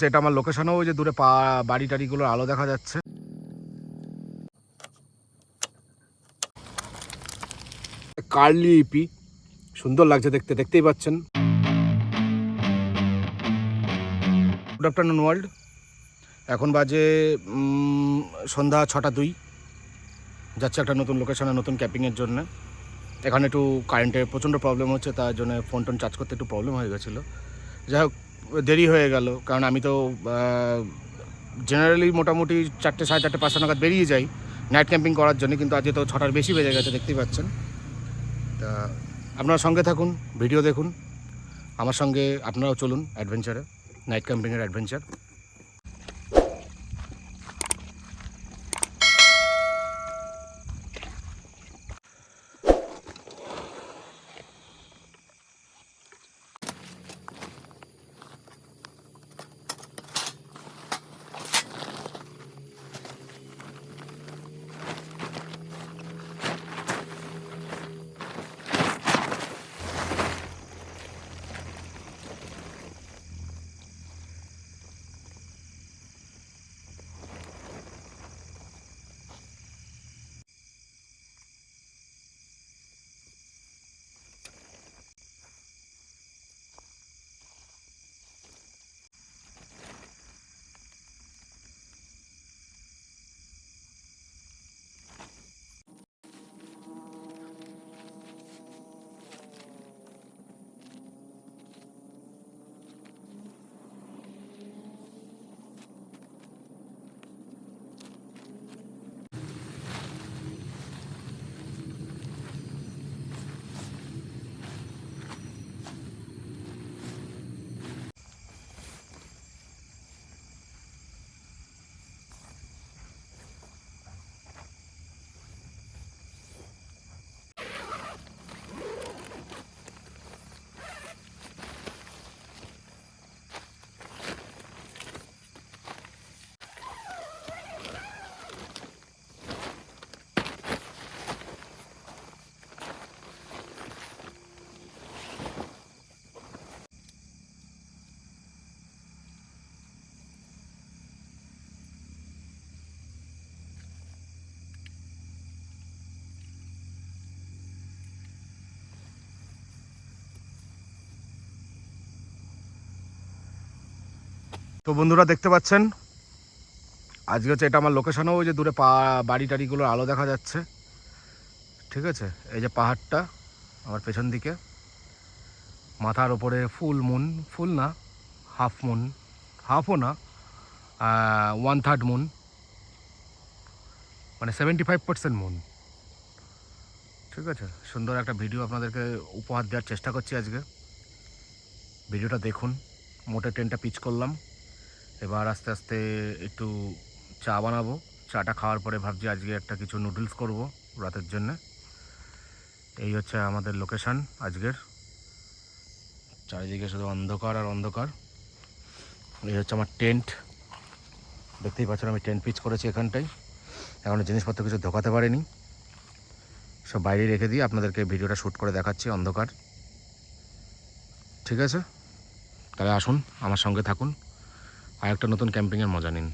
এটা আমার লোকেশনও, ওই যে দূরে বাড়ি টাড়িগুলোর আলো দেখা যাচ্ছে। কার্লি ইপি সুন্দর লাগছে দেখতে, দেখতেই পাচ্ছেন। Good afternoon world. এখন বাজে সন্ধ্যা 6:02। যাচ্ছে একটা নতুন লোকেশনে, নতুন ক্যাম্পিংয়ের জন্য। এখানে একটু কারেন্টের প্রচণ্ড প্রবলেম হচ্ছে, তার জন্য ফোন টোন চার্জ করতে একটু প্রবলেম হয়ে গেছিলো। যাই হোক, দেরি হয়ে গেল, কারণ আমি তো জেনারেলি মোটামুটি 4টে, 4:30, 5টা নাগাদ বেরিয়ে যাই নাইট ক্যাম্পিং করার জন্য, কিন্তু আজকে তো 6টার বেশি বেজে গেছে, দেখতেই পাচ্ছেন। তা আপনারা সঙ্গে থাকুন, ভিডিও দেখুন আমার সঙ্গে, আপনারাও চলুন অ্যাডভেঞ্চারে, নাইট ক্যাম্পিংয়ের অ্যাডভেঞ্চার। তো বন্ধুরা দেখতে পাচ্ছেন, আজকে হচ্ছে এটা আমার লোকেশনও, ওই যে দূরে বাড়ি টাড়িগুলোর আলো দেখা যাচ্ছে। ঠিক আছে, এই যে পাহাড়টা আমার পেছন দিকে, মাথার ওপরে ফুল মুন, ফুল না, হাফ মুন, হাফও না, 1/3 মুন, মানে 75% মুন। ঠিক আছে, সুন্দর একটা ভিডিও আপনাদেরকে উপহার দেওয়ার চেষ্টা করছি আজকে। ভিডিওটা দেখুন। মোটে ট্রেনটা পিচ করলাম, এবার আস্তে আস্তে একটু চা বানাবো। চাটা খাওয়ার পরে ভাবছি আজকে একটা কিছু নুডলস করব রাতের জন্য। এই হচ্ছে আমাদের লোকেশান আজকের। চারিদিকে শুধু অন্ধকার আর অন্ধকার। এই হচ্ছে আমার টেন্ট, দেখতেই পাচ্ছেন আমি টেন্ট পিচ করেছি এখানটায়। এখন জিনিসপত্র কিছু ঢোকাতে পারিনি, সব বাইরে রেখে দিয়ে আপনাদেরকে ভিডিওটা শ্যুট করে দেখাচ্ছি অন্ধকার। ঠিক আছে, তাহলে আসুন আমার সঙ্গে থাকুন, আর একটা নতুন ক্যাম্পিংয়ের মজা নিন।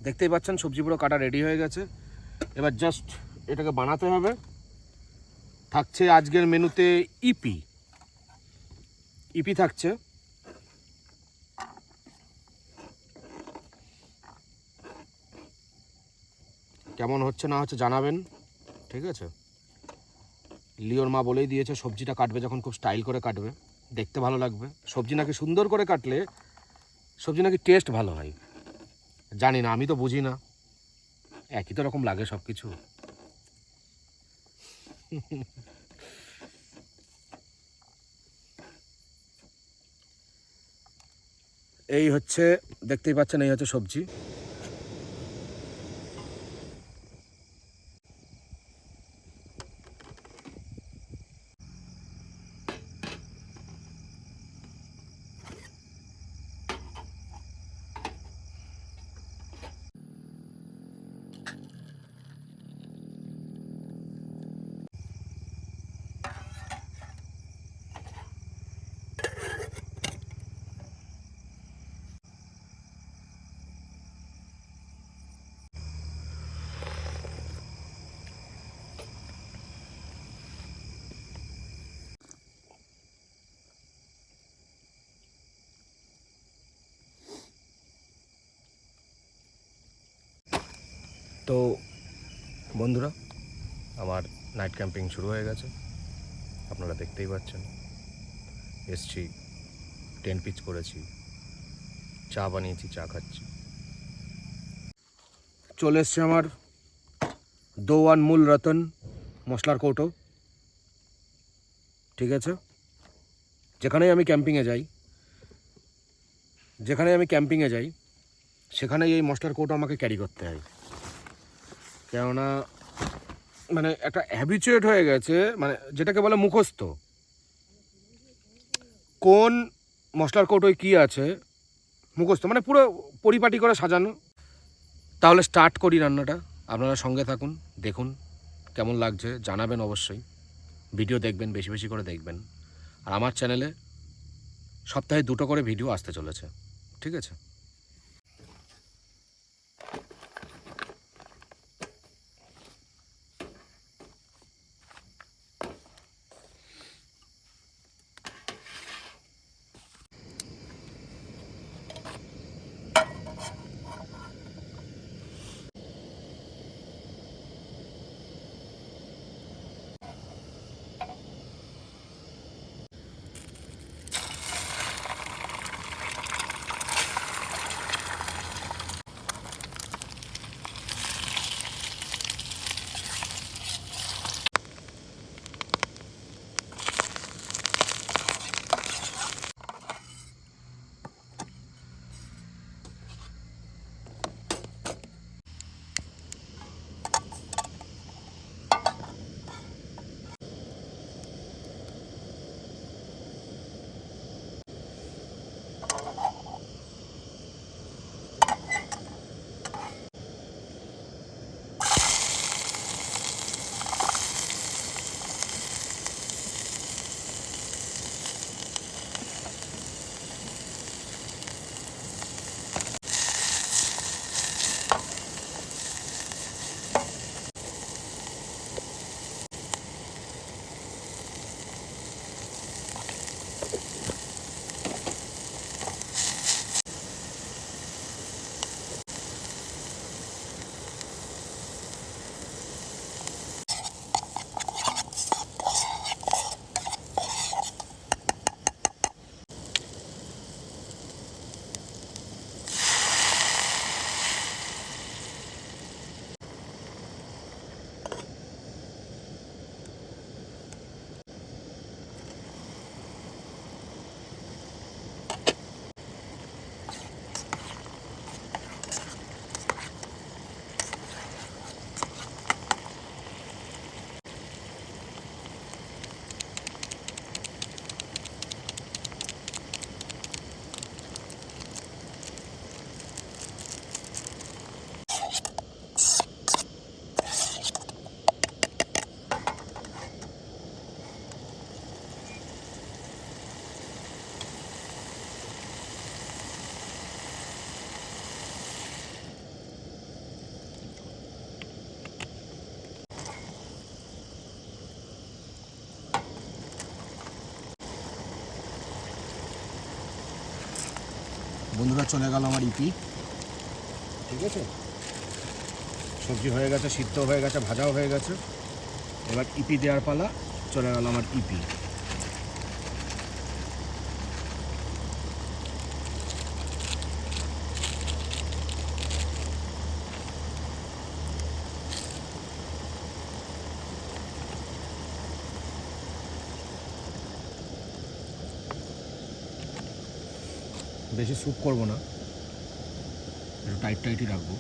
দেখতেই পাচ্ছেন সবজি পুরো কাটা রেডি হয়ে গেছে। এবার জাস্ট এটাকে বানাতে হবে। থাকছে আজকের মেনুতে ইপি থাকছে। কেমন হচ্ছে না হচ্ছে জানাবেন, ঠিক আছে? লিওর মা বলেই দিয়েছে সবজিটা কাটবে যখন খুব স্টাইল করে কাটবে, দেখতে ভালো লাগবে। সবজি নাকি সুন্দর করে কাটলে সবজি নাকি টেস্ট ভালো হয়। জানি না, আমি তো বুঝি না, একই তো রকম লাগে সব কিছু। এই হচ্ছে, দেখতেই পাচ্ছেন, এই হচ্ছে সবজি। তো বন্ধুরা, আমার নাইট ক্যাম্পিং শুরু হয়ে গেছে, আপনারা দেখতেই পাচ্ছেন। এসছি, টেন্ট পিচ করেছি, চা বানিয়েছি, চা খাচ্ছি। চলে এসছে আমার দোয়ান মূল রতন মশলার কৌটো, ঠিক আছে? যেখানেই আমি ক্যাম্পিংয়ে যাই সেখানেই এই মশলার কৌটো আমাকে ক্যারি করতে হয়। কেননা মানে একটা হ্যাবিচুয়েট হয়ে গেছে, মানে যেটাকে বলে মুখস্থ, কোন মশলার কৌটোয় কী আছে মুখস্থ, মানে পুরো পরিপাটি করে সাজানো। তাহলে স্টার্ট করি রান্নাটা। আপনারা সঙ্গে থাকুন, দেখুন কেমন লাগছে, জানাবেন অবশ্যই। ভিডিও দেখবেন, বেশি বেশি করে দেখবেন। আর আমার চ্যানেলে সপ্তাহে 2টো করে ভিডিও আসতে চলেছে, ঠিক আছে? বন্ধুরা চলে গেল আমার ইপি। ঠিক আছে, সবজি হয়ে গেছে, সিদ্ধ হয়ে গেছে, ভাজাও হয়ে গেছে। এবার ইপি দেওয়ার পালা, চলে গেল আমার ইপি। বেশি স্যুপ করবো না, একটু টাইট টাইটই রাখবো।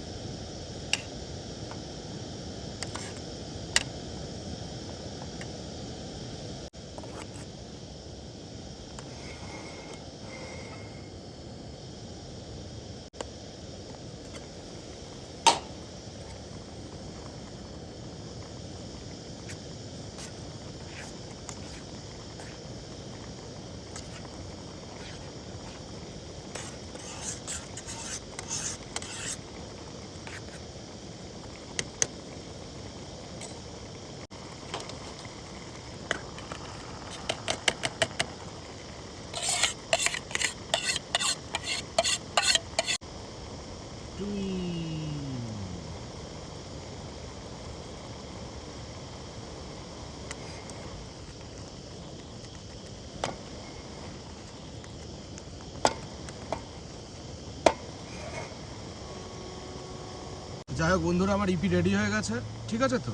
যাই হোক বন্ধুরা, আমার ইপি রেডি হয়ে গেছে। ঠিক আছে, তো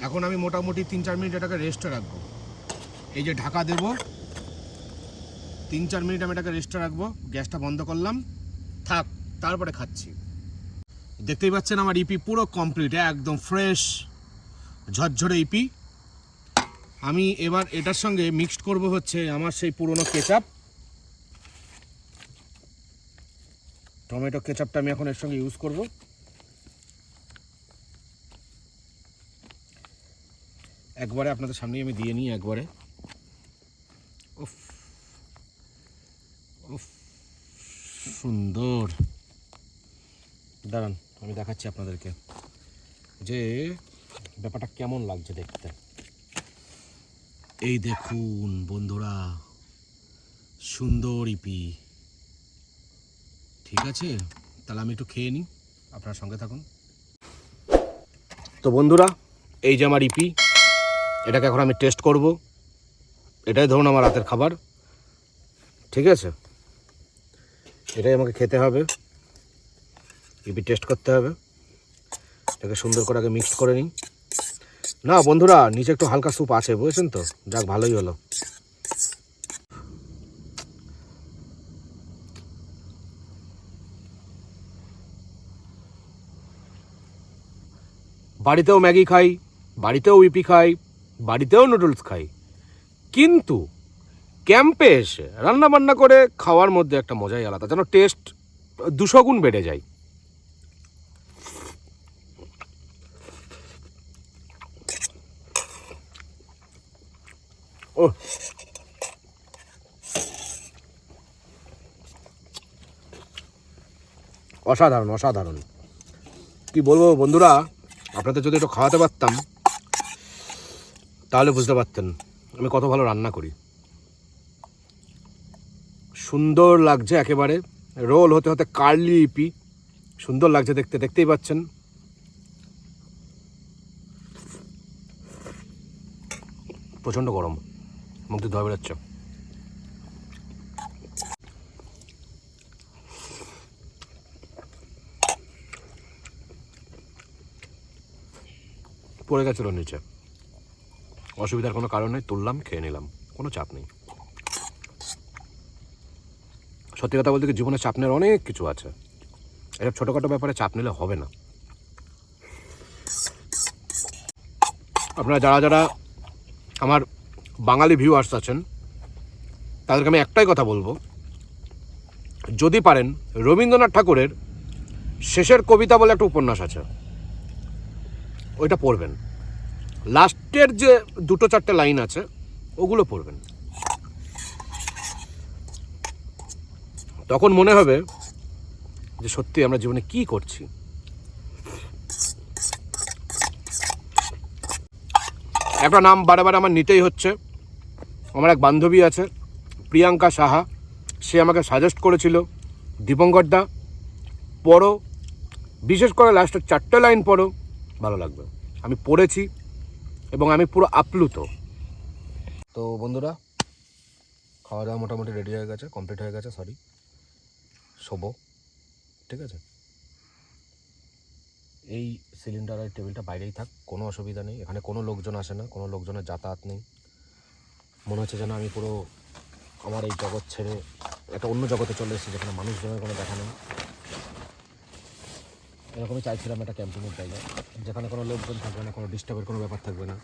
এখন আমি মোটামুটি 3-4 মিনিট এটাকে রেস্টে রাখবো। এই যে ঢাকা দেবো, 3-4 মিনিট আমি এটাকে রেস্টে রাখবো। গ্যাসটা বন্ধ করলাম, থাক, তারপরে খাচ্ছি। দেখতেই পাচ্ছেন আমার ইপি পুরো কমপ্লিট, একদম ফ্রেশ ঝরঝরে ইপি। আমি এবার এটার সঙ্গে মিক্সড করব হচ্ছে আমার সেই পুরনো কেচাপ, টমেটো কেচাপটা আমি এখন এর সঙ্গে ইউজ করব। একবারে আপনাদের সামনেই আমি দিয়ে নিই একবারে। উফ উফ, সুন্দর। দাঁড়ান, আমি দেখাচ্ছি আপনাদেরকে যে ব্যাপারটা কেমন লাগছে দেখতে। এই দেখুন বন্ধুরা, সুন্দর ইপি। ঠিক আছে, তাহলে আমি একটু খেয়ে নিই, আপনার সঙ্গে থাকুন। তো বন্ধুরা, এই যে আমার ইপি, এটাকে এখন আমি টেস্ট করব। এটাই ধরুন আমার রাতের খাবার। ঠিক আছে, এটাই আমাকে খেতে হবে, ইপি টেস্ট করতে হবে। এটাকে সুন্দর করে আগে মিক্সড করে নিই। না বন্ধুরা, নিচে একটু হালকা স্যুপ আছে, বুঝেছেন তো, যাক ভালোই হলো। বাড়িতেও ম্যাগি খাই, বাড়িতেও ইপি খাই, বাড়িতেও নুডলস খাই, কিন্তু ক্যাম্পে এসে রান্না বান্না করে খাওয়ার মধ্যে একটা মজাই আলাদা, যেন টেস্ট 200 গুণ বেড়ে যায়। ও অসাধারণ অসাধারণ, কি বলবো বন্ধুরা, আপনাদের যদি একটু খাওয়াতে পারতাম তাহলে বুঝতে পারতেন আমি কত ভালো রান্না করি। সুন্দর লাগছে একেবারে, রোল হতে হতে কার্লি ইপি, সুন্দর লাগছে দেখতে, দেখতেই পাচ্ছেন। প্রচণ্ড গরম, মুখ দিয়ে ধোয়া বেরোচ্ছে। পড়ে গেছিল নিচে, অসুবিধার কোনো কারণ নেই, তুললাম, খেয়ে নিলাম, কোনো চাপ নেই। সত্যি কথা বলতে কি, জীবনে চাপ নেওয়ার অনেক কিছু আছে, এসব ছোটোখাটো ব্যাপারে চাপ নিলে হবে না। আপনারা যারা যারা আমার বাঙালি ভিউয়ার্স আছেন, তাদেরকে আমি একটাই কথা বলবো, যদি পারেন রবীন্দ্রনাথ ঠাকুরের শেষের কবিতা বলে একটা উপন্যাস আছে, ওইটা পড়বেন। লাস্টের যে 2-4টে লাইন আছে ওগুলো পড়বেন, তখন মনে হবে যে সত্যি আমরা জীবনে কি করছি। একটা নাম বারে বারে আমার নিতেই হচ্ছে। আমার এক বান্ধবী আছে, প্রিয়াঙ্কা সাহা, সে আমাকে সাজেস্ট করেছিল দীপঙ্কর দা পড়ো, বিশেষ করে লাস্টের 4টে লাইন পড়ো, ভালো লাগবে। আমি পড়েছি এবং আমি পুরো আপ্লুত। তো বন্ধুরা, খাওয়া দাওয়া মোটামুটি রেডি হয়ে গেছে, কমপ্লিট হয়ে গেছে, সরি, শোবো, ঠিক আছে। এই সিলিন্ডারের টেবিলটা বাইরেই থাক, কোনো অসুবিধা নেই, এখানে কোনো লোকজন আসে না, কোনো লোকজনের যাতায়াত নেই। মনে হচ্ছে যেন আমি পুরো আমার এই জগৎ ছেড়ে একটা অন্য জগতে চলে এসেছি, যেখানে মানুষজনের কোনো দেখা নেই। এরকমই চাইছিলাম একটা ক্যাম্পিংয়ের জায়গা, যেখানে কোনো লোকজন থাকবে না, কোনো ডিস্টার্বের কোনো ব্যাপার থাকবে না।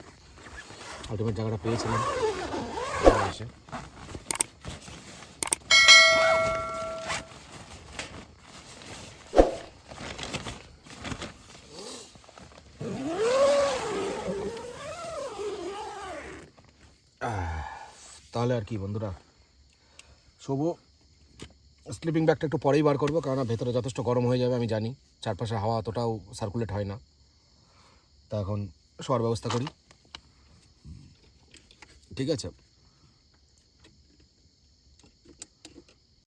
আলটিমেট জায়গাটা পেয়েছিলাম এসে। তাহলে আর কি বন্ধুরা, শোবো। স্লিপিং ব্যাগটা একটু পরেই বার করবো, কারণ ভেতরে যথেষ্ট গরম হয়ে যাবে, আমি জানি চারপাশে হাওয়া অতটাও সার্কুলেট হয় না। তা এখন শোয়ার ব্যবস্থা করি, ঠিক আছে।